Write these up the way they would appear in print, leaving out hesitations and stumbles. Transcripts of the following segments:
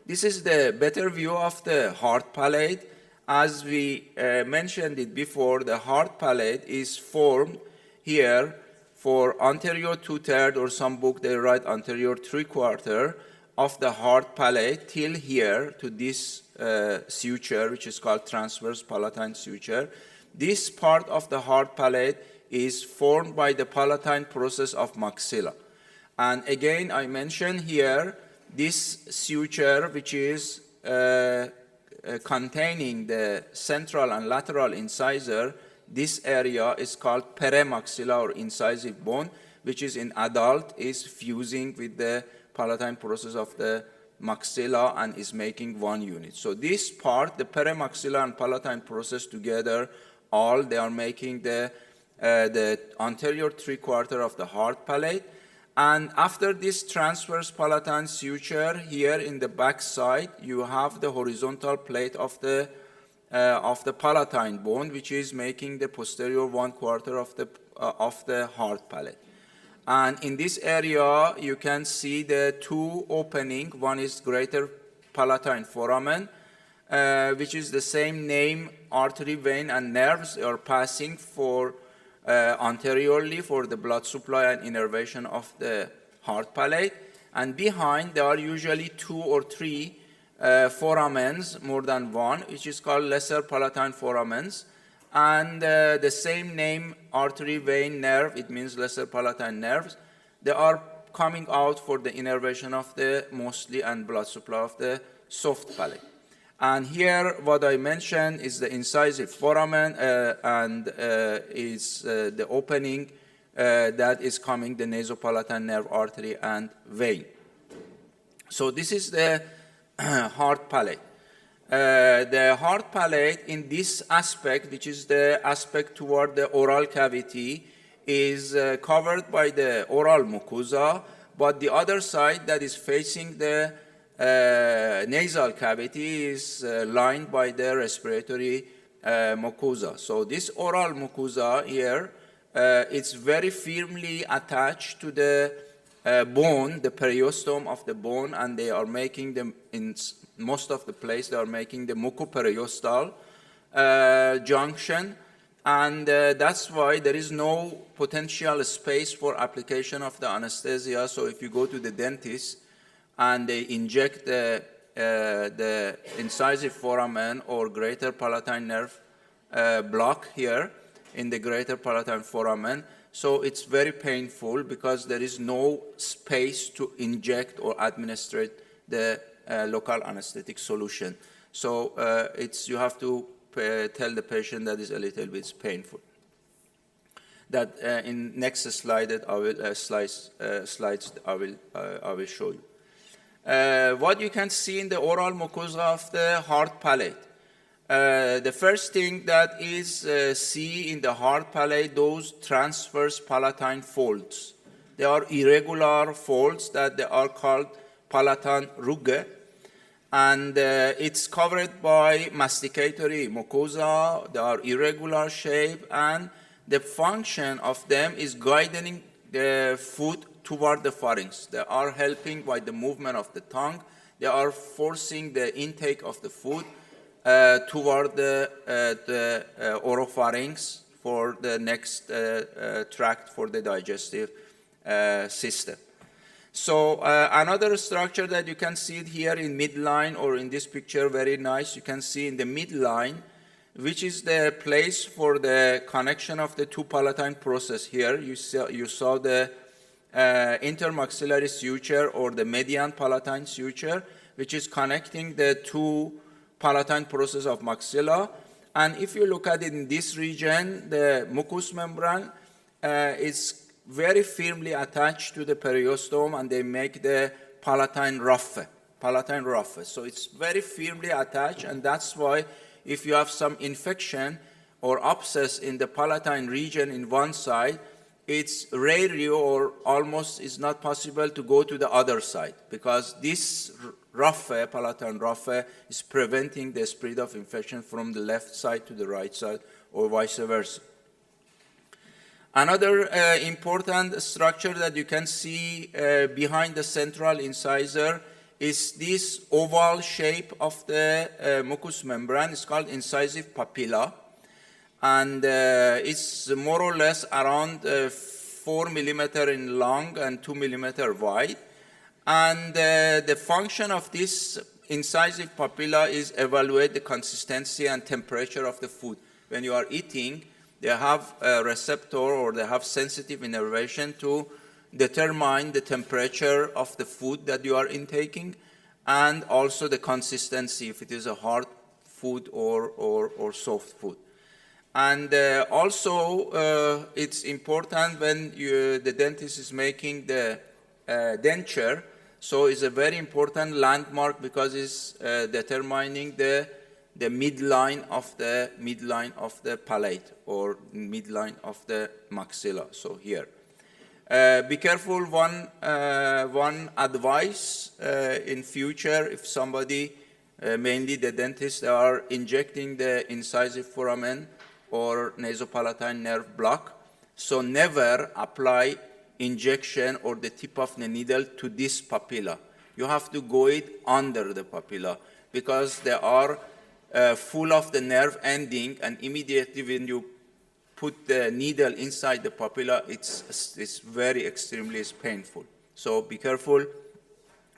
This is the better view of the hard palate. As we mentioned it before, the hard palate is formed here for anterior 2/3, or some book they write anterior 3/4 of the hard palate till here to this suture, which is called transverse palatine suture. This part of the hard palate is formed by the palatine process of maxilla. And again, I mentioned here this suture, which is containing the central and lateral incisor. This area is called peremaxilla, or incisive bone, which is in adult is fusing with the palatine process of the maxilla and is making one unit. So this part, the peremaxilla and palatine process together, they are making the anterior 3/4 of the hard palate. And after this transverse palatine suture, here in the back side, you have the horizontal plate of the palatine bone, which is making the posterior 1/4 of the hard palate. And in this area, you can see the two openings. One is greater palatine foramen, which is the same name, artery, vein, and nerves are passing for anteriorly for the blood supply and innervation of the hard palate. And behind, there are usually 2 or 3 foramens, more than one, which is called lesser palatine foramens. And the same name, artery, vein, nerve, it means lesser palatine nerves. They are coming out for the innervation of the mostly and blood supply of the soft palate. And here, what I mentioned is the incisive foramen and is the opening that is coming the nasopalatine nerve, artery, and vein. So this is the hard palate. The hard palate in this aspect, which is the aspect toward the oral cavity, is covered by the oral mucosa, but the other side that is facing the nasal cavity is lined by the respiratory mucosa. So this oral mucosa here, it's very firmly attached to the bone, the periosteum of the bone, and they are making them in most of the place, they are making the mucoperiosteal junction, and that's why there is no potential space for application of the anesthesia. So if you go to the dentist and they inject the incisive foramen or greater palatine nerve block here in the greater palatine foramen, so it's very painful because there is no space to inject or administrate the local anesthetic solution. So you have to tell the patient that is a little bit painful. That in next slide that I will slides I will show you. What you can see in the oral mucosa of the hard palate. The first thing that is see in the hard palate, those transverse palatine folds. They are irregular folds that they are called palatine rugae, and it's covered by masticatory mucosa. They are irregular shape, and the function of them is guiding the food toward the pharynx. They are helping by the movement of the tongue. They are forcing the intake of the food toward the oropharynx for the next tract for the digestive system. So another structure that you can see it here in midline, or in this picture, very nice, you can see in the midline, which is the place for the connection of the two palatine process. Here you saw the intermaxillary suture or the median palatine suture, which is connecting the two palatine process of maxilla. And if you look at it in this region, the mucous membrane is very firmly attached to the periosteum, and they make the palatine raphe. So it's very firmly attached, and that's why if you have some infection or abscess in the palatine region in one side, it's rarely or almost is not possible to go to the other side, because this raphe, palatine raphe, is preventing the spread of infection from the left side to the right side or vice versa. Another important structure that you can see behind the central incisor is this oval shape of the mucous membrane. It's called incisive papilla, and it's more or less around 4 millimeter in long and 2 millimeter wide. And the function of this incisive papilla is evaluate the consistency and temperature of the food. When you are eating, they have a receptor or they have sensitive innervation to determine the temperature of the food that you are intaking and also the consistency, if it is a hard food or soft food. And also it's important when the dentist is making the denture, so it's a very important landmark because it's determining the midline of the palate or midline of the maxilla. So here, be careful. One advice in future, if somebody, mainly the dentists, are injecting the incisive foramen or nasopalatine nerve block, so never apply injection or the tip of the needle to this papilla. You have to go it under the papilla because they are full of the nerve ending, and immediately when you put the needle inside the papilla, it's very extremely painful. So be careful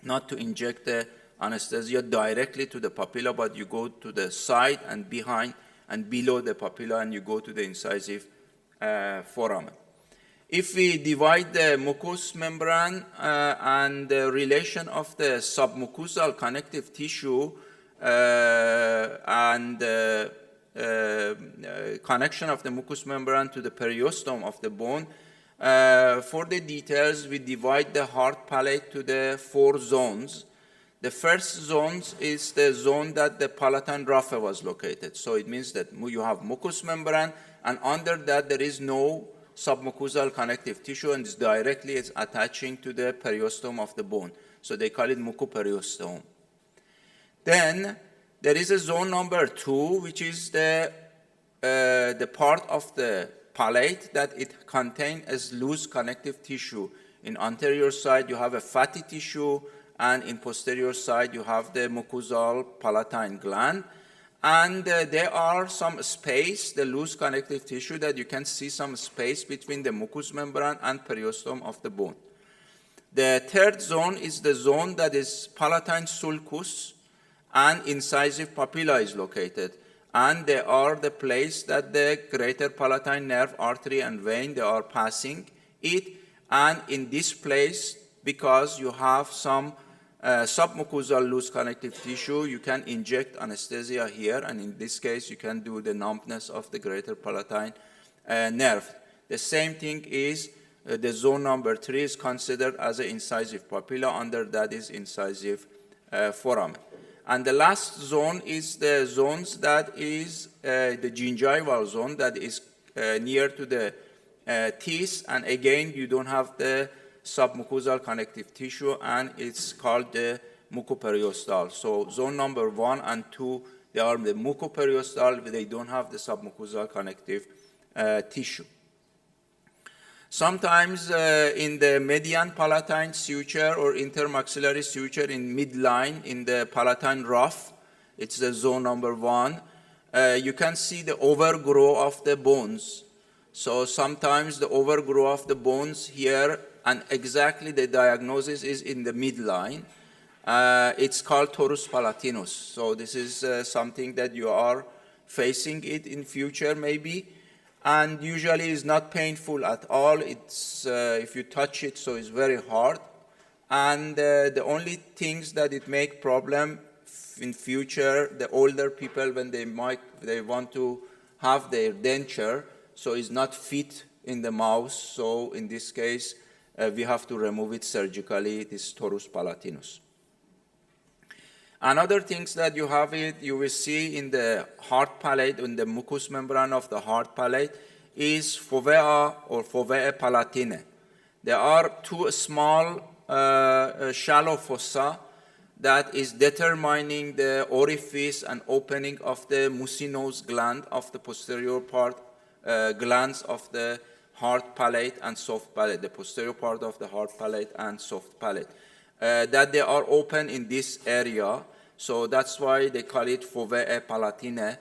not to inject the anesthesia directly to the papilla, but you go to the side and behind and below the papilla, and you go to the incisive foramen. If we divide the mucous membrane and the relation of the submucosal connective tissue and connection of the mucous membrane to the periosteum of the bone, for the details, we divide the hard palate to the 4 zones. The first zone is the zone that the palatine raphe was located. So it means that you have mucous membrane, and under that there is no submucosal connective tissue, and it's directly attaching to the periosteum of the bone. So they call it mucoperiosteum. Then there is a zone number 2, which is the part of the palate that it contains as loose connective tissue. In anterior side you have a fatty tissue, and in posterior side you have the mucosal palatine gland. And there are some space, the loose connective tissue, that you can see some space between the mucous membrane and periosteum of the bone. The third zone is the zone that is palatine sulcus and incisive papilla is located. And they are the place that the greater palatine nerve, artery, and vein, they are passing it. And in this place, because you have some submucosal loose connective tissue, you can inject anesthesia here, and in this case you can do the numbness of the greater palatine nerve. The same thing is the zone number 3 is considered as an incisive papilla. Under that is incisive foramen. And the last zone is the zones that is the gingival zone that is near to the teeth, and again you don't have the submucosal connective tissue, and it's called the mucoperiosteal. So zone number 1 and 2, they are the mucoperiosteal, but they don't have the submucosal connective tissue. Sometimes in the median palatine suture or intermaxillary suture in midline in the palatine rough, it's the zone number 1, you can see the overgrowth of the bones. So sometimes the overgrowth of the bones here, and exactly the diagnosis is in the midline. It's called torus palatinus. So this is something that you are facing it in future maybe, and usually is not painful at all. It's if you touch it, so it's very hard. And the only things that it make problem in future, the older people, when they want to have their denture, so it's not fit in the mouth. So in this case, we have to remove it surgically, this torus palatinus. Another things that you have you will see in the hard palate, in the mucous membrane of the hard palate, is fovea or foveae palatinae. There are 2 small shallow fossa that is determining the orifice and opening of the mucinous gland of the posterior part, glands of the hard palate and soft palate, the posterior part of the hard palate and soft palate. that they are open in this area. So that's why they call it fovea palatine.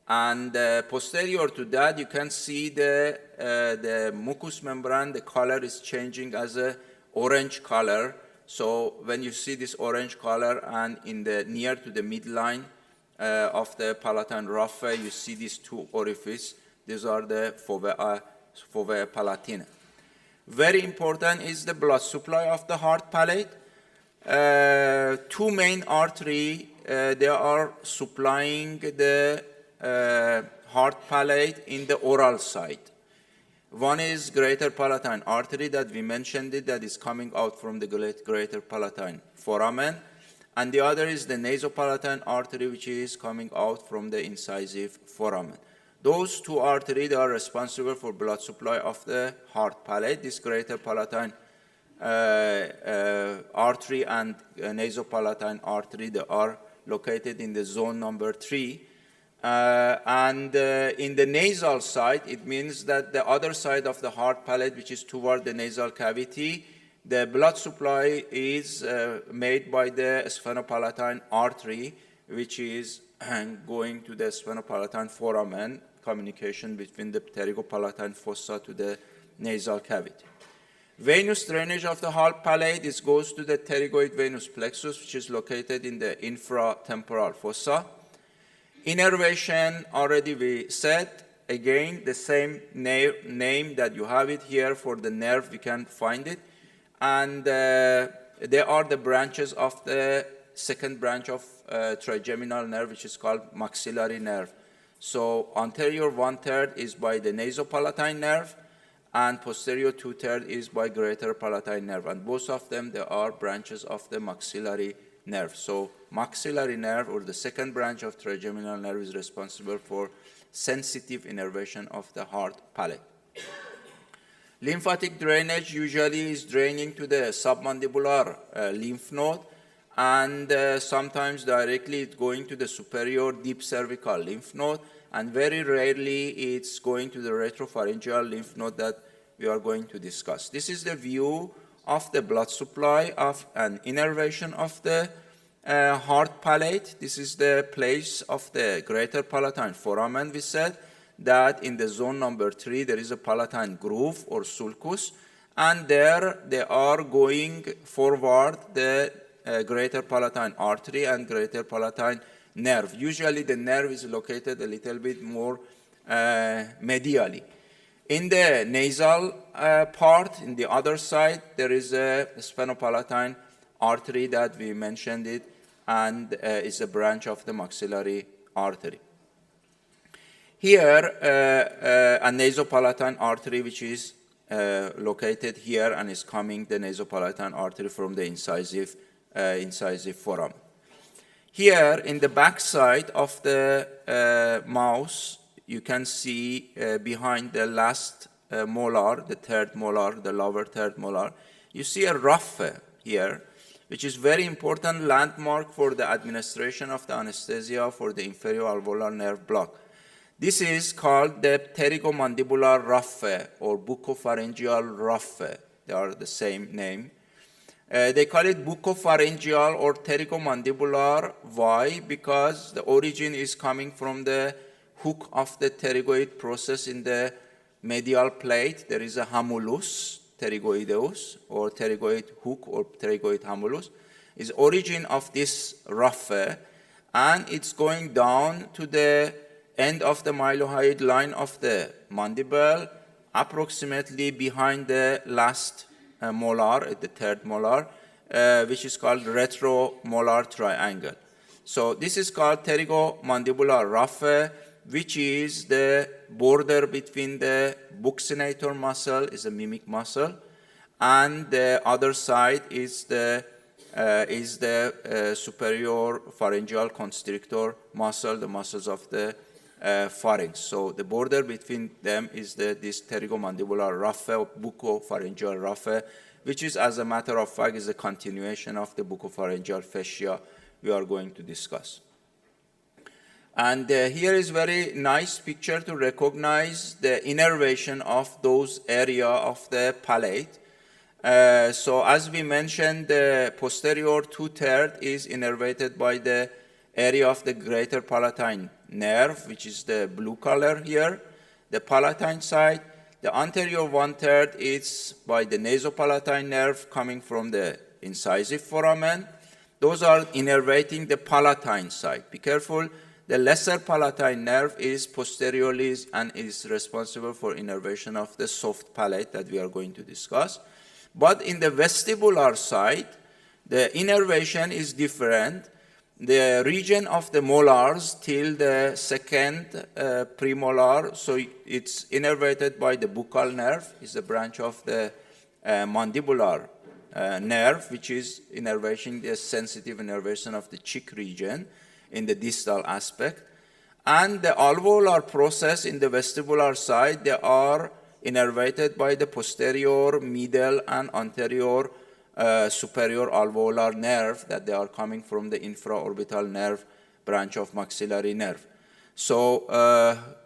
And posterior to that, you can see the mucous membrane, the color is changing as a orange color. So when you see this orange color and in the near to the midline of the palatine raphe, you see these two orifices. These are the fovea palatine. Very important is the blood supply of the hard palate. Two main arteries, they are supplying the hard palate in the oral side. One is greater palatine artery that we mentioned it, that is coming out from the greater palatine foramen, and the other is the nasopalatine artery, which is coming out from the incisive foramen. Those two arteries are responsible for blood supply of the hard palate. This greater palatine artery and nasopalatine artery, they are located in the zone number 3. In the nasal side, it means that the other side of the hard palate, which is toward the nasal cavity, the blood supply is made by the sphenopalatine artery, which is going to the sphenopalatine foramen, communication between the pterygopalatine fossa to the nasal cavity. Venous drainage of the hard palate goes to the pterygoid venous plexus, which is located in the infratemporal fossa. Innervation, already we said, again, the same name that you have it here for the nerve, we can find it. And there are the branches of the second branch of trigeminal nerve, which is called maxillary nerve. So anterior 1/3 is by the nasopalatine nerve, and posterior 2/3 is by greater palatine nerve. And both of them, they are branches of the maxillary nerve. So maxillary nerve, or the second branch of trigeminal nerve, is responsible for sensitive innervation of the hard palate. Lymphatic drainage usually is draining to the submandibular lymph node, and sometimes directly it's going to the superior deep cervical lymph node, and very rarely it's going to the retropharyngeal lymph node that we are going to discuss. This is the view of the blood supply of an innervation of the hard palate. This is the place of the greater palatine foramen. We said that in the zone number 3 there is a palatine groove or sulcus, and there they are going forward the greater palatine artery and greater palatine nerve. Usually the nerve is located a little bit more medially. In the nasal part, in the other side, there is a sphenopalatine artery that we mentioned it, and is a branch of the maxillary artery. Here, a nasopalatine artery, which is located here and is coming the nasopalatine artery from the incisive foramen. Here, in the back side of the mouth, you can see behind the last molar, the third molar, the lower third molar, you see a raphe here, which is very important landmark for the administration of the anesthesia for the inferior alveolar nerve block. This is called the pterygomandibular raphe or buccopharyngeal raphe. They are the same name. They call it buccopharyngeal or pterygomandibular. Why? Because the origin is coming from the hook of the pterygoid process in the medial plate. There is a hamulus pterygoideus, or pterygoid hook, or pterygoid hamulus. Is origin of this raphe, and it's going down to the end of the mylohyoid line of the mandible, approximately behind the last molar, the third molar, which is called retromolar triangle. So this is called pterygomandibular raphe, which is the border between the buccinator muscle, is a mimic muscle, and the other side is the superior pharyngeal constrictor muscle, the muscles of the pharynx. So the border between them is this pterygomandibular raphe, buccopharyngeal raphe, which is, as a matter of fact, is a continuation of the buccopharyngeal fascia we are going to discuss. And here is very nice picture to recognize the innervation of those area of the palate. So as we mentioned, the posterior two-third is innervated by the area of the greater palatine nerve, which is the blue color here, the palatine side. The anterior one-third is by the nasopalatine nerve coming from the incisive foramen. Those are innervating the palatine side. Be careful, the lesser palatine nerve is posteriorly and is responsible for innervation of the soft palate that we are going to discuss. But in the vestibular side, the innervation is different. The region of the molars till the second premolar, so it's innervated by the buccal nerve, is a branch of the mandibular nerve, which is innervating the sensitive innervation of the cheek region in the distal aspect. And the alveolar process in the vestibular side, they are innervated by the posterior, middle, and anterior superior alveolar nerve that they are coming from the infraorbital nerve branch of maxillary nerve. So,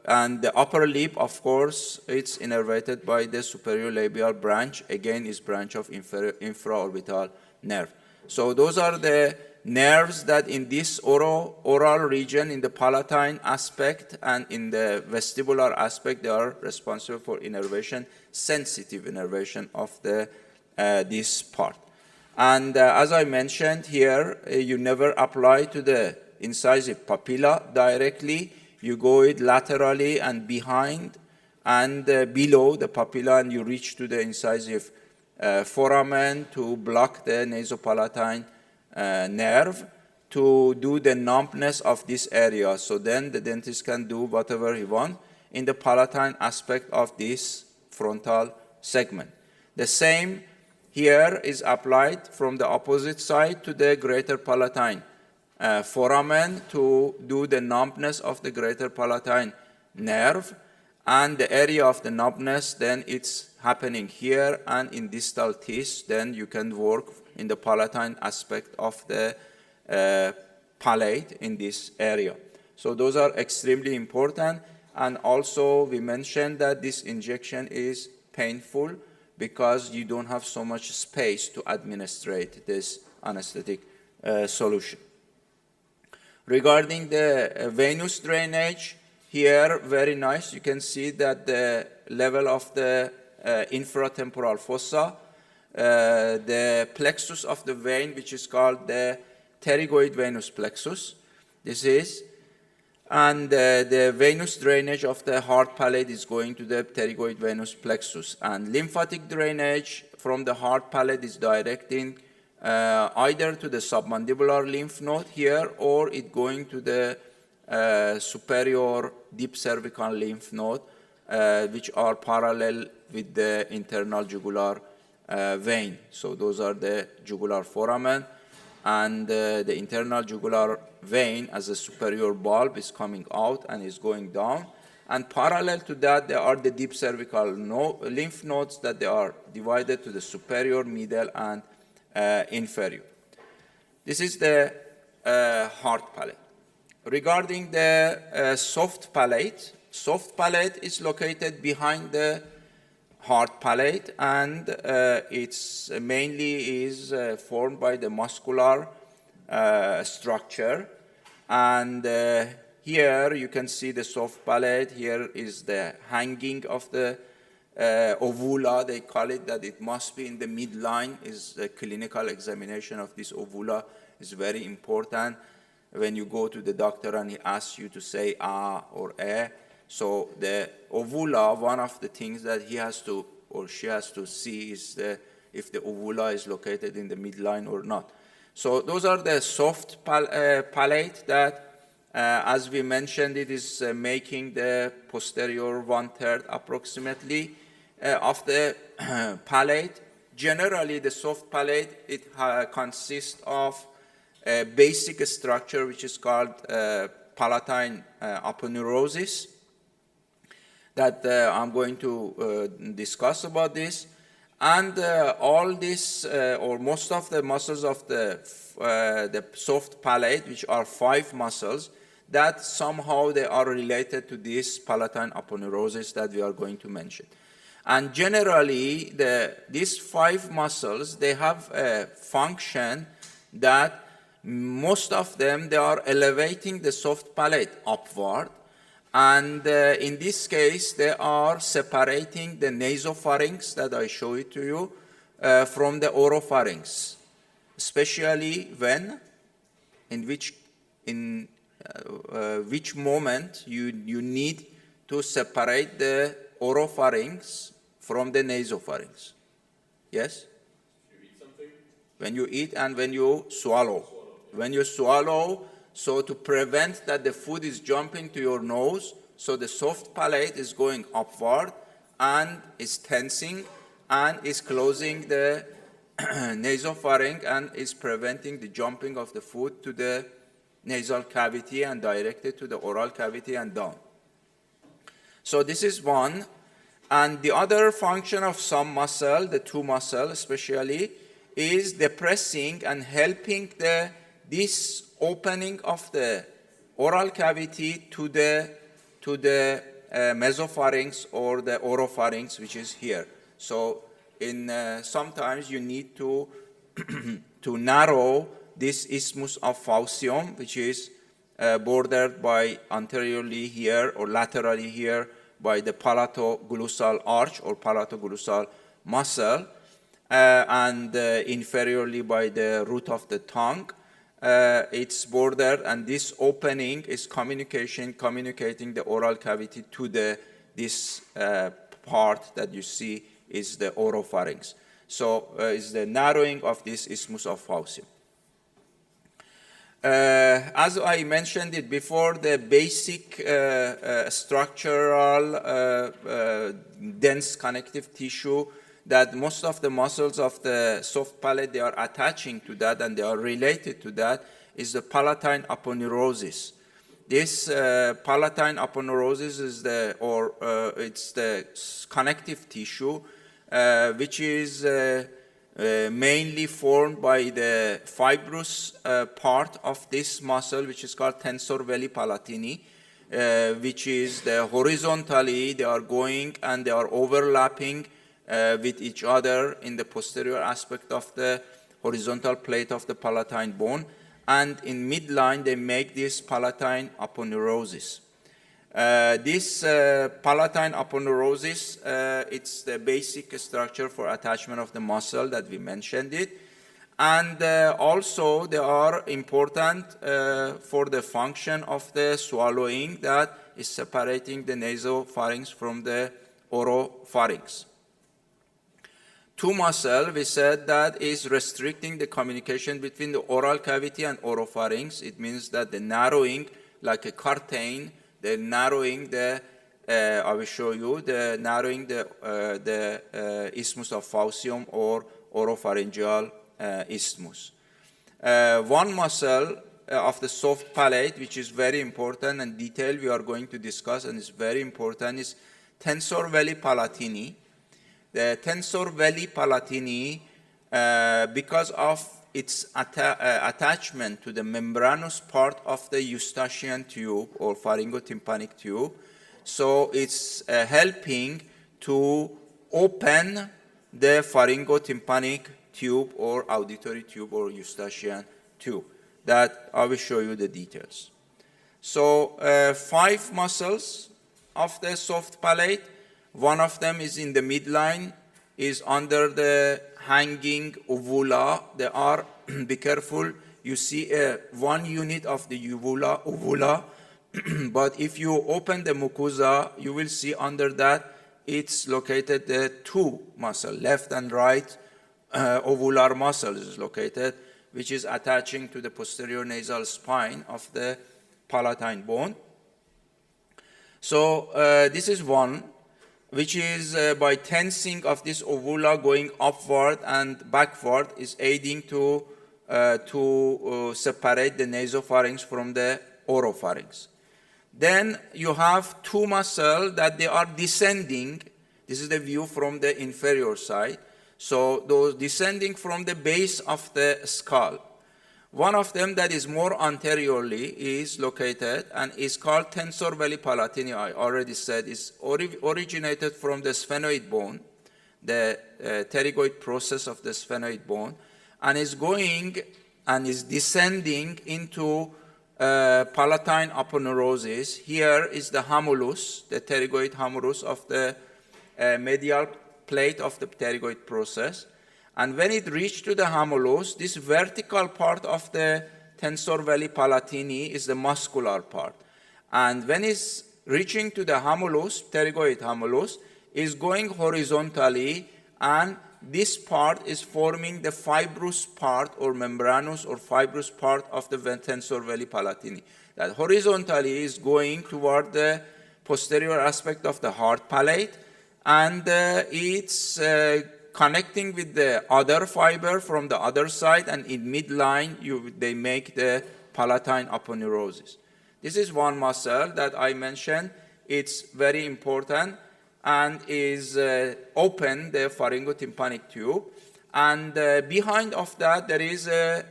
and the upper lip, of course, it's innervated by the superior labial branch, again is branch of infraorbital nerve. So those are the nerves that in this oral region, in the palatine aspect and in the vestibular aspect, they are responsible for innervation, sensitive innervation of the this part. And as I mentioned here, you never apply to the incisive papilla directly. You go it laterally and behind and below the papilla, and you reach to the incisive foramen to block the nasopalatine nerve to do the numbness of this area. So then the dentist can do whatever he wants in the palatine aspect of this frontal segment. The same here is applied from the opposite side to the greater palatine foramen to do the numbness of the greater palatine nerve, and the area of the numbness, then it's happening here and in distal teeth. Then you can work in the palatine aspect of the palate in this area. So those are extremely important, and also we mentioned that this injection is painful because you don't have so much space to administrate this anesthetic solution. Regarding the venous drainage, here, very nice, you can see that the level of the infratemporal fossa, the plexus of the vein, which is called the pterygoid venous plexus, this is, and the venous drainage of the hard palate is going to the pterygoid venous plexus, and lymphatic drainage from the hard palate is directing either to the submandibular lymph node here, or it going to the superior deep cervical lymph node, which are parallel with the internal jugular vein. So those are the jugular foramen, and the internal jugular vein as a superior bulb is coming out and is going down. And parallel to that, there are the deep cervical lymph nodes that they are divided to the superior, middle, and inferior. This is the hard palate. Regarding the soft palate is located behind the hard palate, and it's mainly is formed by the muscular structure. And here you can see the soft palate. Here is the hanging of the ovula, they call it, that it must be in the midline. Is the clinical examination of this ovula is very important. When you go to the doctor and he asks you to say ah or eh, so the ovula, one of the things that he has to or she has to see is if the ovula is located in the midline or not. So those are the soft palate that, as we mentioned, it is making the posterior one-third approximately of the palate. Generally, the soft palate, it consists of a basic structure which is called palatine aponeurosis that I'm going to discuss about this. And all this, or most of the muscles of the soft palate, which are 5 muscles, that somehow they are related to this palatine aponeurosis that we are going to mention. And generally, these 5 muscles, they have a function that most of them, they are elevating the soft palate upward. And in this case, they are separating the nasopharynx that I show it to you from the oropharynx, especially when, in which moment you need to separate the oropharynx from the nasopharynx. Yes? You eat something? When you eat and when you swallow. When you swallow, so to prevent that the food is jumping to your nose, so the soft palate is going upward and is tensing and is closing the nasopharynx and is preventing the jumping of the food to the nasal cavity and directed to the oral cavity and down. So this is one. And the other function of some muscle, the 2 muscle especially, is depressing and helping this opening of the oral cavity to the mesopharynx or the oropharynx, which is here. So sometimes you need to to narrow this isthmus of Faucium, which is bordered by anteriorly here or laterally here by the palatoglussal arch or palatoglussal muscle, and inferiorly by the root of the tongue. It's bordered, and this opening is communicating the oral cavity to this part that you see is the oropharynx. So it's the narrowing of this isthmus of Faucium. As I mentioned it before, the basic structural dense connective tissue that most of the muscles of the soft palate, they are attaching to that and they are related to that, is the palatine aponeurosis. This palatine aponeurosis is it's the connective tissue which is mainly formed by the fibrous part of this muscle, which is called tensor veli palatini, which is horizontally they are going and they are overlapping with each other in the posterior aspect of the horizontal plate of the palatine bone, and in midline they make this palatine aponeurosis. This palatine aponeurosis, it's the basic structure for attachment of the muscle that we mentioned it, and also they are important for the function of the swallowing, that is separating the nasopharynx from the oropharynx. 2 muscle, we said, that is restricting the communication between the oral cavity and oropharynx. It means that the narrowing, like a curtain, the narrowing I will show you, the narrowing the isthmus of Faucium or oropharyngeal isthmus. 1 muscle of the soft palate, which is very important and detailed, we are going to discuss, and is very important, is tensor veli palatini. The tensor veli palatini, because of its attachment to the membranous part of the eustachian tube or pharyngotympanic tube, so it's helping to open the pharyngotympanic tube or auditory tube or eustachian tube. That I will show you the details. So 5 muscles of the soft palate. 1 of them is in the midline, is under the hanging uvula. There are, be careful, you see 1 unit of the uvula, but if you open the mucosa, you will see under that it's located the 2 muscle, left and right ovular muscle is located, which is attaching to the posterior nasal spine of the palatine bone. So this is 1, which is by tensing of this uvula going upward and backward is aiding to separate the nasopharynx from the oropharynx. Then you have 2 muscles that they are descending. This is the view from the inferior side. So those descending from the base of the skull. One of them that is more anteriorly is located and is called tensor veli palatini. I already said is originated from the sphenoid bone, the pterygoid process of the sphenoid bone, and is going and is descending into palatine aponeurosis. Here is the humulus, the pterygoid humulus of the medial plate of the pterygoid process. And when it reaches to the humulus, this vertical part of the tensor veli palatini is the muscular part. And when it's reaching to the humulus, pterygoid humulus, is going horizontally, and this part is forming the fibrous part or membranous or fibrous part of the tensor veli palatini. That horizontally is going toward the posterior aspect of the hard palate, and it's connecting with the other fiber from the other side, and in midline they make the palatine aponeurosis. This is one muscle that I mentioned. It's very important and is open the pharyngotympanic tube, and behind of that there is a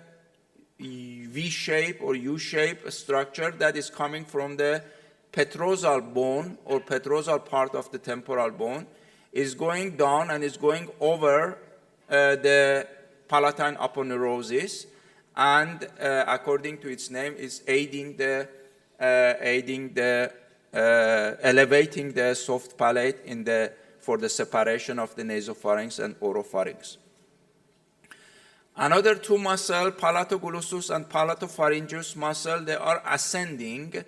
V-shape or U-shape structure that is coming from the petrosal bone or petrosal part of the temporal bone, is going down and is going over the palatine aponeurosis, and according to its name is elevating the soft palate for the separation of the nasopharynx and oropharynx. Another two muscle, palatoglosssus and palatopharyngeus muscle, they are ascending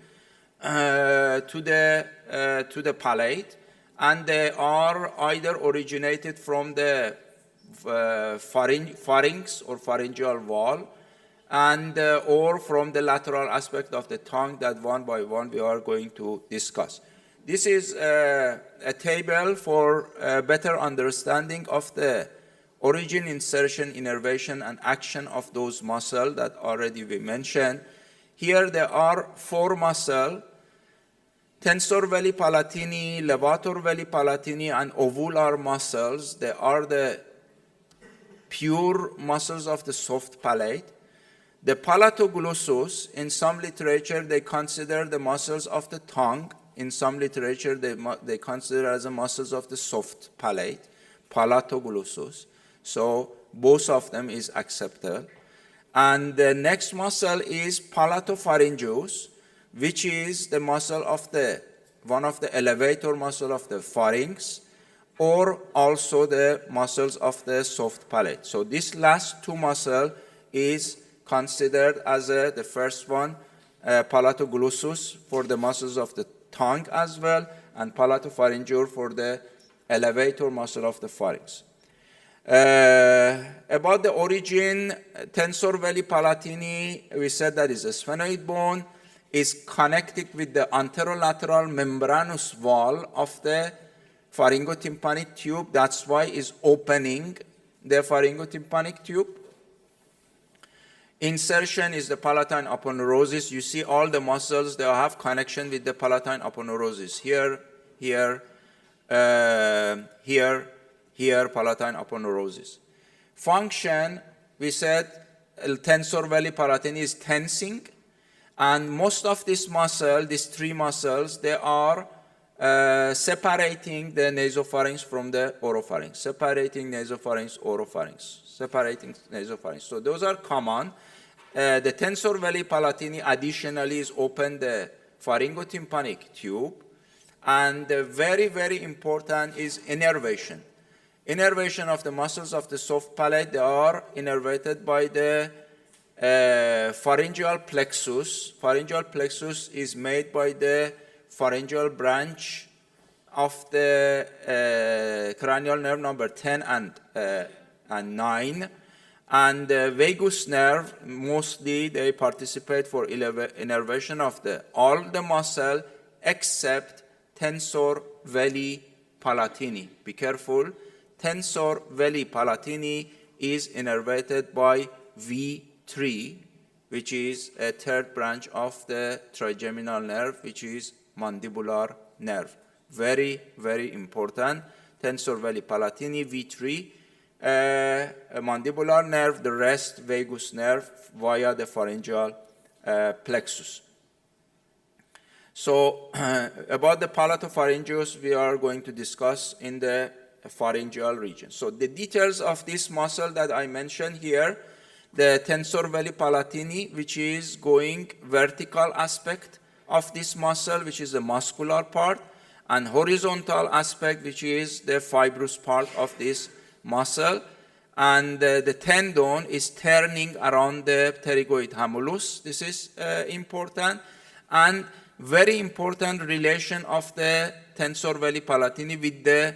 to the palate, and they are either originated from the pharynx or pharyngeal wall, and or from the lateral aspect of the tongue that one by one we are going to discuss. This is a table for better understanding of the origin, insertion, innervation, and action of those muscles that already we mentioned. Here there are four muscles: tensor veli palatini, levator veli palatini, and ovular muscles. They are the pure muscles of the soft palate. The palatoglosssus, in some literature, they consider the muscles of the tongue. In some literature, they consider as the muscles of the soft palate, palatoglosssus. So both of them is accepted. And the next muscle is palatopharyngeus, which is the muscle of one of the elevator muscle of the pharynx, or also the muscles of the soft palate. So this last two muscle is considered as the first one, palatoglosssus for the muscles of the tongue as well, and palatopharyngeus for the elevator muscle of the pharynx. About the origin, tensor veli palatini, we said that is a sphenoid bone, is connected with the anterolateral membranous wall of the pharyngotympanic tube. That's why it's opening the pharyngotympanic tube. Insertion is the palatine aponeurosis. You see all the muscles, they have connection with the palatine aponeurosis. Here, palatine aponeurosis. Function, we said tensor veli palatini is tensing, and most of this muscle, these three muscles, they are separating the nasopharynx from the oropharynx, separating nasopharynx, oropharynx, separating nasopharynx. So those are common. The tensor veli palatini additionally is open the pharyngotympanic tube, and very, very important is innervation. Innervation of the muscles of the soft palate, they are innervated by the pharyngeal plexus. Pharyngeal plexus is made by the pharyngeal branch of the cranial nerve number 10 and 9. And the vagus nerve, mostly they participate for innervation of all the muscle except tensor veli palatini. Be careful. Tensor veli palatini is innervated by V3, which is a third branch of the trigeminal nerve, which is mandibular nerve. Very, very important. Tensor veli palatini, V3. mandibular nerve, the rest vagus nerve via the pharyngeal plexus. So about the palatopharyngeus, we are going to discuss in the pharyngeal region. So the details of this muscle that I mentioned here, the tensor veli palatini, which is going vertical aspect of this muscle, which is the muscular part, and horizontal aspect, which is the fibrous part of this muscle. And the tendon is turning around the pterygoid hamulus. This is important. And very important relation of the tensor veli palatini with the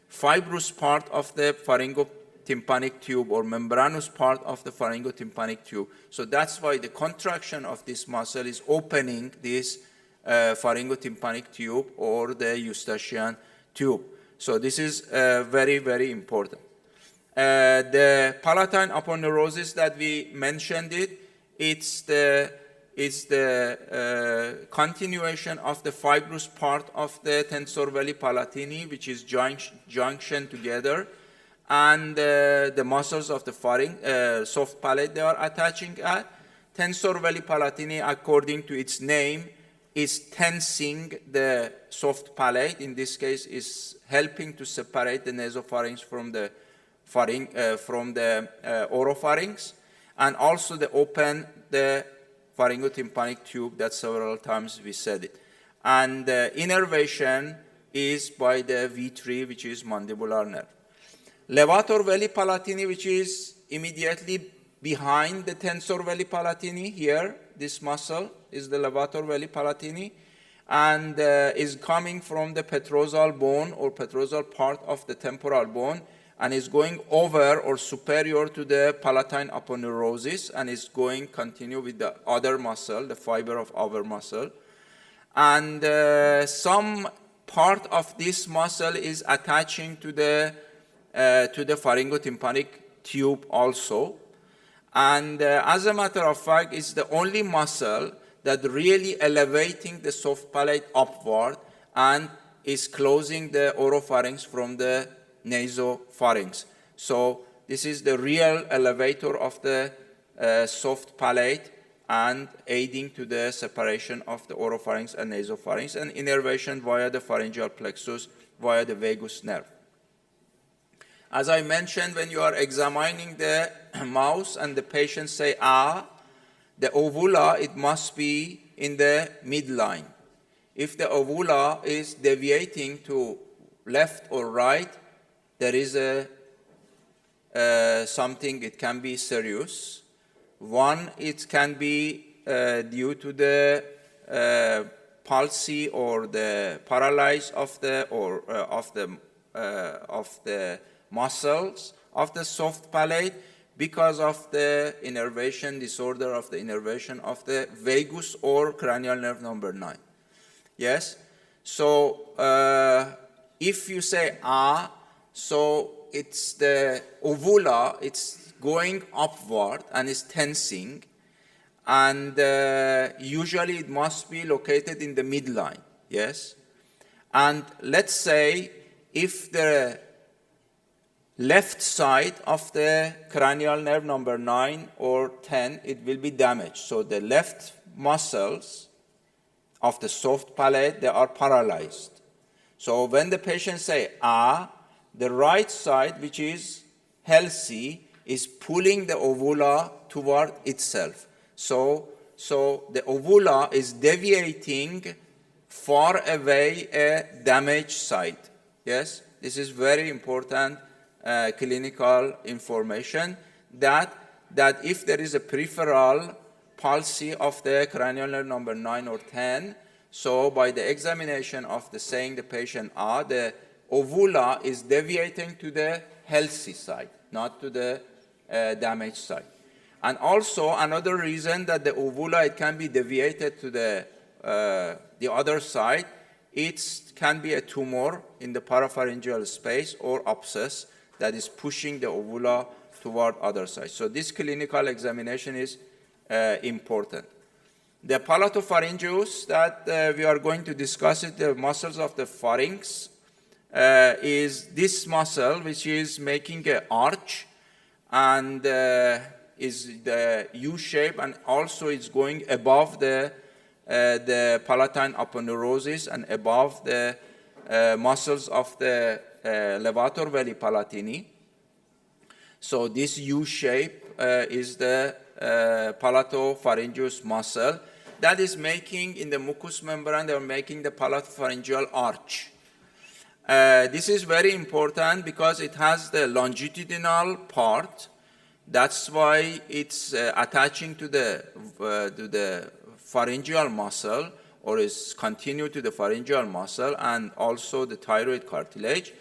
fibrous part of the pharyngotympanic tube or membranous part of the pharyngotympanic tube. So that's why the contraction of this muscle is opening this pharyngotympanic tube or the eustachian tube. So this is very, very important. The palatine aponeurosis that we mentioned it's the continuation of the fibrous part of the tensor veli palatini, which is junction together, and the muscles of the pharynx, soft palate they are attaching at. Tensor veli palatini, according to its name, is tensing the soft palate. In this case, is helping to separate the nasopharynx from the oropharynx, and also they open the pharyngotympanic tube that several times we said it. And the innervation is by the V3, which is mandibular nerve. Levator veli palatini, which is immediately behind the tensor veli palatini here, this muscle is the levator veli palatini, and is coming from the petrosal bone or petrosal part of the temporal bone, and is going over or superior to the palatine aponeurosis, and is going continue with the other muscle, the fiber of our muscle. And some part of this muscle is attaching to the pharyngotympanic tube also. And as a matter of fact, it's the only muscle that really elevating the soft palate upward and is closing the oropharynx from the nasopharynx. So this is the real elevator of the soft palate and aiding to the separation of the oropharynx and nasopharynx, and innervation via the pharyngeal plexus via the vagus nerve. As I mentioned, when you are examining the mouse and the patient say ah, the ovula, it must be in the midline. If the ovula is deviating to left or right, there is something, it can be serious. One, it can be due to the palsy or the paralysis of the muscles of the soft palate because of the innervation disorder of the innervation of the vagus or cranial nerve number 9. Yes? So if you say ah, so it's the ovula, it's going upward and is tensing, and usually it must be located in the midline, yes? And let's say if the left side of the cranial nerve number 9 or 10, it will be damaged. So the left muscles of the soft palate, they are paralyzed. So when the patient say ah, the right side, which is healthy, is pulling the ovula toward itself. So the ovula is deviating far away a damaged site. Yes, this is very important clinical information that if there is a peripheral palsy of the cranial nerve number 9 or 10, so by the examination of the saying the patient ah, the ovula is deviating to the healthy side, not to the damaged side. And also another reason that the ovula, it can be deviated to the other side, it can be a tumor in the parapharyngeal space or abscess that is pushing the ovula toward other side. So this clinical examination is important. The palatopharyngeus that we are going to discuss it, the muscles of the pharynx, is this muscle, which is making an arch, and is the U shape, and also it's going above the palatine aponeurosis and above the muscles of the levator veli palatini. So this U shape is the palatopharyngeus muscle that is making, in the mucous membrane, they are making the palatopharyngeal arch. This is very important because it has the longitudinal part. That's why it's attaching to the pharyngeal muscle, or is continued to the pharyngeal muscle, and also the thyroid cartilage.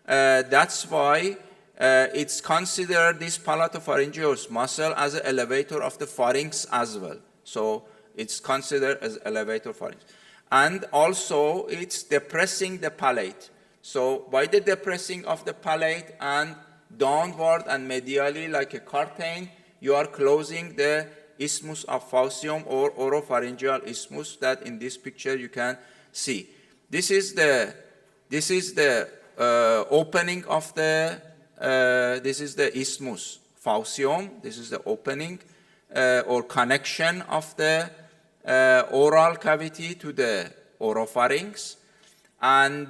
That's why it's considered, this palatopharyngeus muscle, as an elevator of the pharynx as well. So it's considered as elevator pharynx. And also it's depressing the palate. So by the depressing of the palate and downward and medially like a curtain, you are closing the isthmus of Faucium or oropharyngeal isthmus that in this picture you can see. This is the opening of the this is the isthmus Faucium. This is the opening or connection of the oral cavity to the oropharynx, and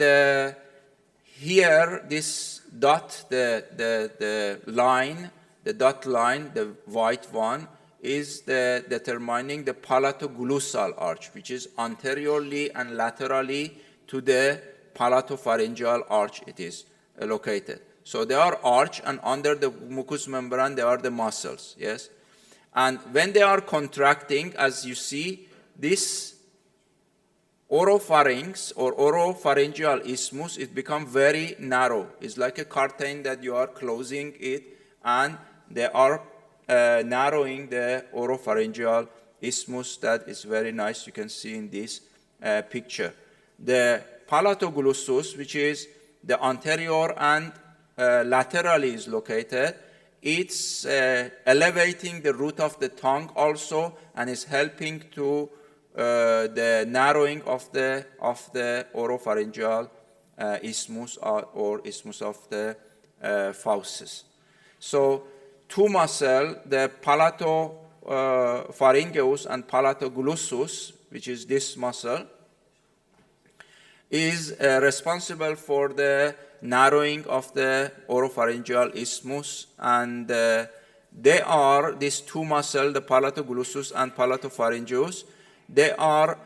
here this dot, the line, the dot line, the white one, is determining the palatoglossal arch, which is anteriorly and laterally to the palatopharyngeal arch it is located. So they are arch, and under the mucous membrane they are the muscles, yes? And when they are contracting, as you see, this oropharynx or oropharyngeal isthmus, it becomes very narrow. It's like a curtain that you are closing it, and they are narrowing the oropharyngeal isthmus. That is very nice. You can see in this picture. The palatoglossus, which is the anterior and laterally is located, it's elevating the root of the tongue also, and is helping to the narrowing of the oropharyngeal isthmus or isthmus of the fauces. So two muscles, the palatopharyngeus and palatoglossus, which is this muscle, is responsible for the narrowing of the oropharyngeal isthmus, and they are, these two muscles, the palatoglossus and palatopharyngeus, they are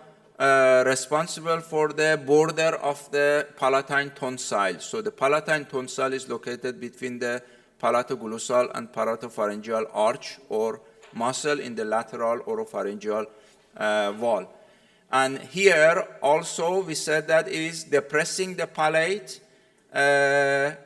responsible for the border of the palatine tonsil. So the palatine tonsil is located between the palatoglossal and palatopharyngeal arch or muscle in the lateral oropharyngeal wall. And here also we said that is depressing the palate. It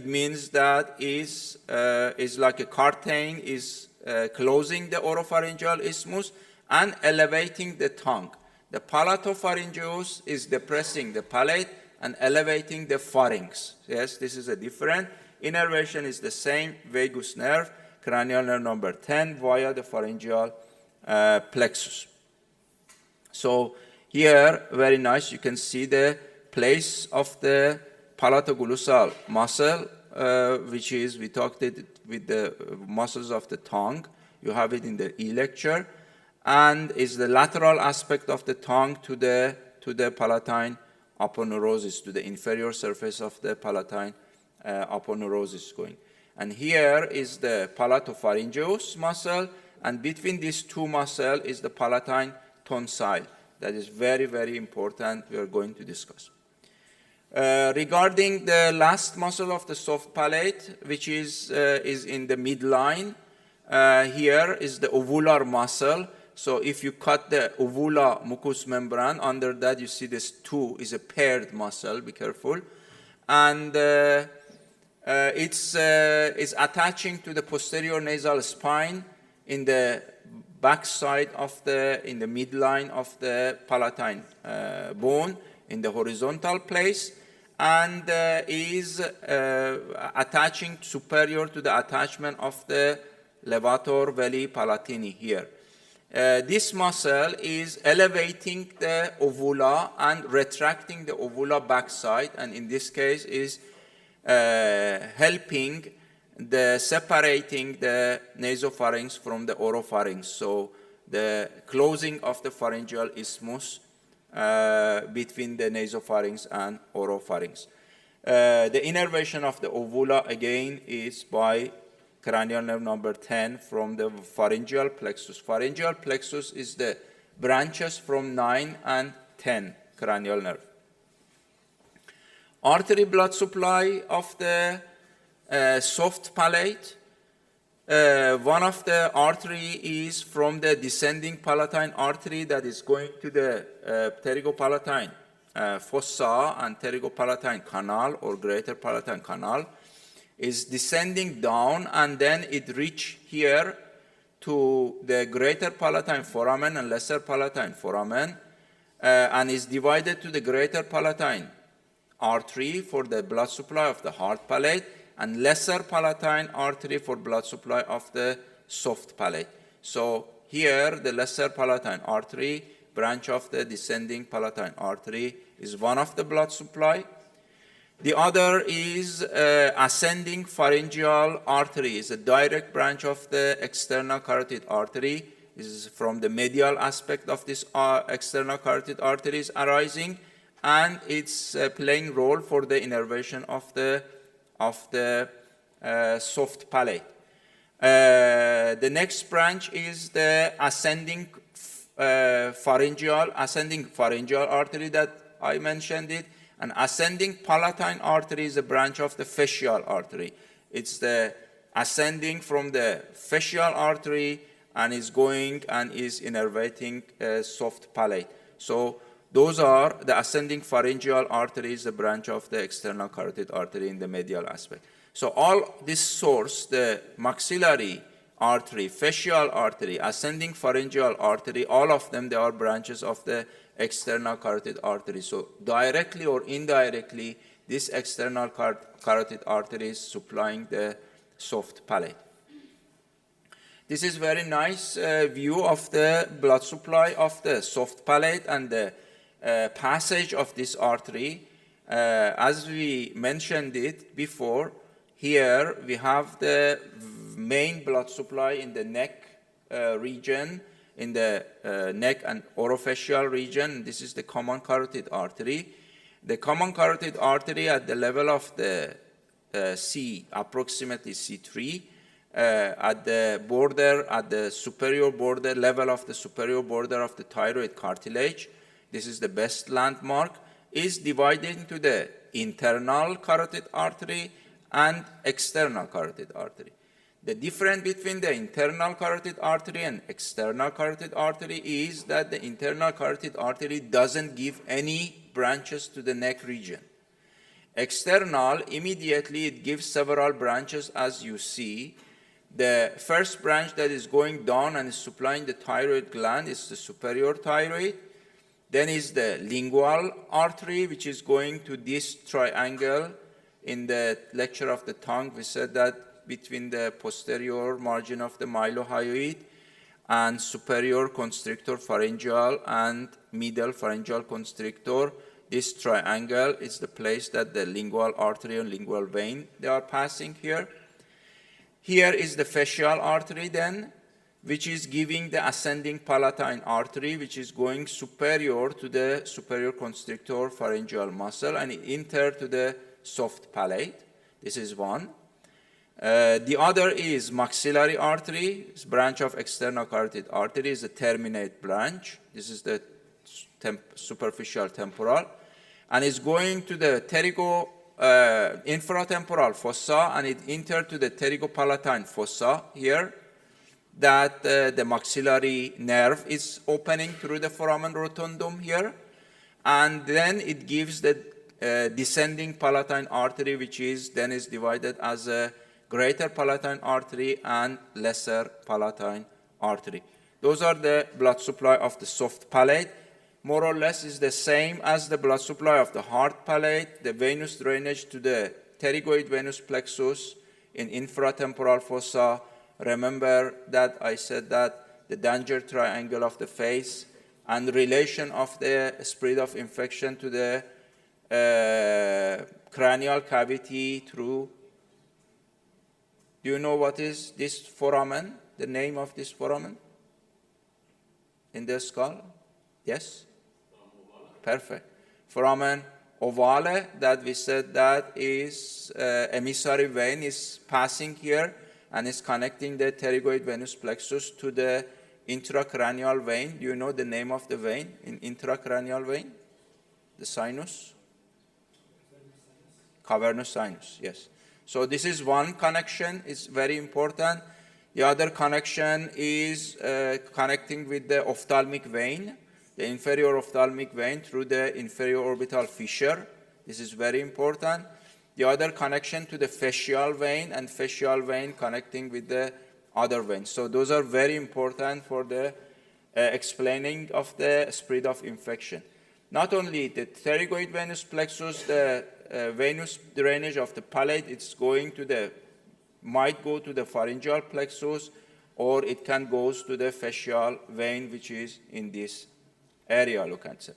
means that is like a curtain, is closing the oropharyngeal isthmus and elevating the tongue. The palatopharyngeus is depressing the palate and elevating the pharynx. Yes, this is a different. Innervation is the same, vagus nerve, cranial nerve number 10 via the pharyngeal plexus. So here, very nice, you can see the place of the palatoglossal muscle, which is, we talked it with the muscles of the tongue. You have it in the E-lecture, and is the lateral aspect of the tongue to the palatine aponeurosis, to the inferior surface of the palatine aponeurosis going. And here is the palatopharyngeus muscle, and between these two muscles is the palatine tonsil. That is very, very important. We are going to discuss. Regarding the last muscle of the soft palate, which is in the midline, here is the ovular muscle. So if you cut the uvula mucous membrane, under that you see this two is a paired muscle, be careful. And it's attaching to the posterior nasal spine in the back side of in the midline of the palatine bone in the horizontal place, and is attaching superior to the attachment of the levator veli palatini here. this muscle is elevating the ovula and retracting the ovula backside, and in this case is helping the separating the nasopharynx from the oropharynx. So the closing of the pharyngeal isthmus between the nasopharynx and oropharynx. The innervation of the ovula again is by cranial nerve number 10 from the pharyngeal plexus. Pharyngeal plexus is the branches from 9 and 10 cranial nerve. Artery blood supply of the soft palate. One of the artery is from the descending palatine artery that is going to the pterygopalatine fossa and pterygopalatine canal or greater palatine canal, is descending down, and then it reach here to the greater palatine foramen and lesser palatine foramen, and is divided to the greater palatine artery for the blood supply of the hard palate and lesser palatine artery for blood supply of the soft palate. So here the lesser palatine artery, branch of the descending palatine artery, is one of the blood supply. The other is ascending pharyngeal artery, is a direct branch of the external carotid artery. This is from the medial aspect of this external carotid artery is arising, and it's playing role for the innervation of the soft palate. The next branch is the ascending pharyngeal artery that I mentioned it. An ascending palatine artery is a branch of the fascial artery. It's the ascending from the fascial artery and is going and is innervating soft palate. So those are the ascending pharyngeal arteries, the branch of the external carotid artery in the medial aspect. So all this source, the maxillary artery, fascial artery, ascending pharyngeal artery, all of them, they are branches of the external carotid artery. So directly or indirectly, this external carotid artery is supplying the soft palate. This is very nice view of the blood supply of the soft palate and the passage of this artery. As we mentioned it before, here we have the main blood supply in the neck region, in the neck and orofacial region. This is the common carotid artery. The common carotid artery at the level of the C, approximately C3, at the border, at the superior border, level of the superior border of the thyroid cartilage, this is the best landmark, is divided into the internal carotid artery and external carotid artery. The difference between the internal carotid artery and external carotid artery is that the internal carotid artery doesn't give any branches to the neck region. External, immediately it gives several branches, as you see. The first branch that is going down and is supplying the thyroid gland is the superior thyroid. Then is the lingual artery, which is going to this triangle. In the lecture of the tongue, we said that between the posterior margin of the mylohyoid and superior constrictor pharyngeal and middle pharyngeal constrictor, this triangle is the place that the lingual artery and lingual vein, they are passing here. Here is the fascial artery then, which is giving the ascending palatine artery, which is going superior to the superior constrictor pharyngeal muscle, and it enters to the soft palate. This is one. The other is maxillary artery, it's branch of external carotid artery, is a terminate branch. This is the superficial temporal, and it's going to the infratemporal fossa, and it enters to the pterygopalatine fossa here, that the maxillary nerve is opening through the foramen rotundum here, and then it gives the descending palatine artery, which is then is divided as a greater palatine artery and lesser palatine artery. Those are the blood supply of the soft palate. More or less is the same as the blood supply of the hard palate. The venous drainage to the pterygoid venous plexus in infratemporal fossa. Remember that I said that the danger triangle of the face, and relation of the spread of infection to the cranial cavity through. Do you know what is this foramen, the name of this foramen in the skull? Yes? Perfect. Foramen ovale, that we said that is emissary vein is passing here and is connecting the pterygoid venous plexus to the intracranial vein. Do you know the name of the vein in intracranial vein? The sinus? Cavernous sinus, yes. So this is one connection, it's very important. The other connection is connecting with the ophthalmic vein, the inferior ophthalmic vein through the inferior orbital fissure. This is very important. The other connection to the fascial vein, and fascial vein connecting with the other veins. So those are very important for the explaining of the spread of infection. Not only the pterygoid venous plexus, the venous drainage of the palate, it's going to the, might go to the pharyngeal plexus, or it can go to the fascial vein, which is in this area, look at it.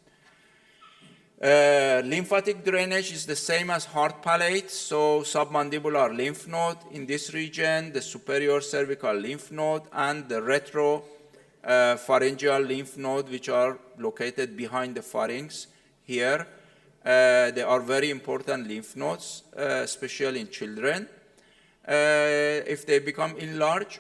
Lymphatic drainage is the same as hard palate, so submandibular lymph node in this region, the superior cervical lymph node, and the retropharyngeal lymph node, which are located behind the pharynx here. They are very important lymph nodes, especially in children. If they become enlarged,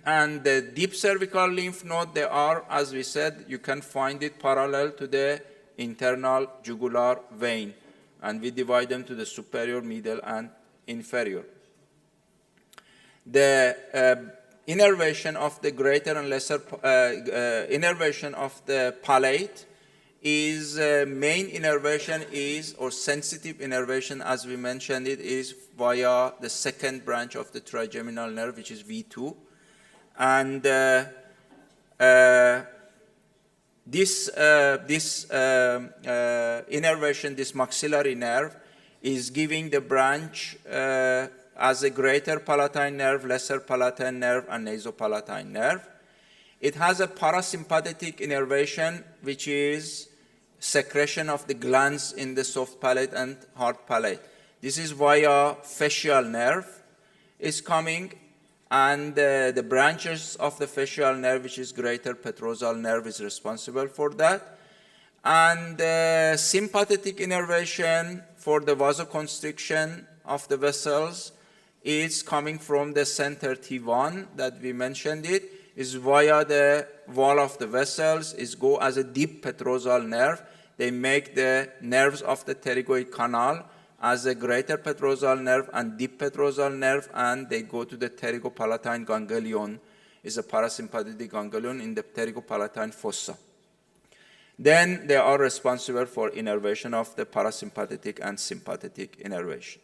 and the deep cervical lymph node, they are, as we said, you can find it parallel to the internal jugular vein, and we divide them to the superior, middle, and inferior. The innervation of the greater and lesser, innervation of the palate is main innervation is, or sensitive innervation, as we mentioned it, is via the second branch of the trigeminal nerve, which is V2. And this innervation, this maxillary nerve, is giving the branch as a greater palatine nerve, lesser palatine nerve, and nasopalatine nerve. It has a parasympathetic innervation, which is secretion of the glands in the soft palate and hard palate. This is via fascial nerve is coming, and the branches of the fascial nerve, which is greater petrosal nerve, is responsible for that. And sympathetic innervation for the vasoconstriction of the vessels is coming from the center T1 that we mentioned it, is via the wall of the vessels, is go as a deep petrosal nerve. They make the nerves of the pterygoid canal as a greater petrosal nerve and deep petrosal nerve, and they go to the pterygopalatine ganglion, is a parasympathetic ganglion in the pterygopalatine fossa. Then they are responsible for innervation of the parasympathetic and sympathetic innervation.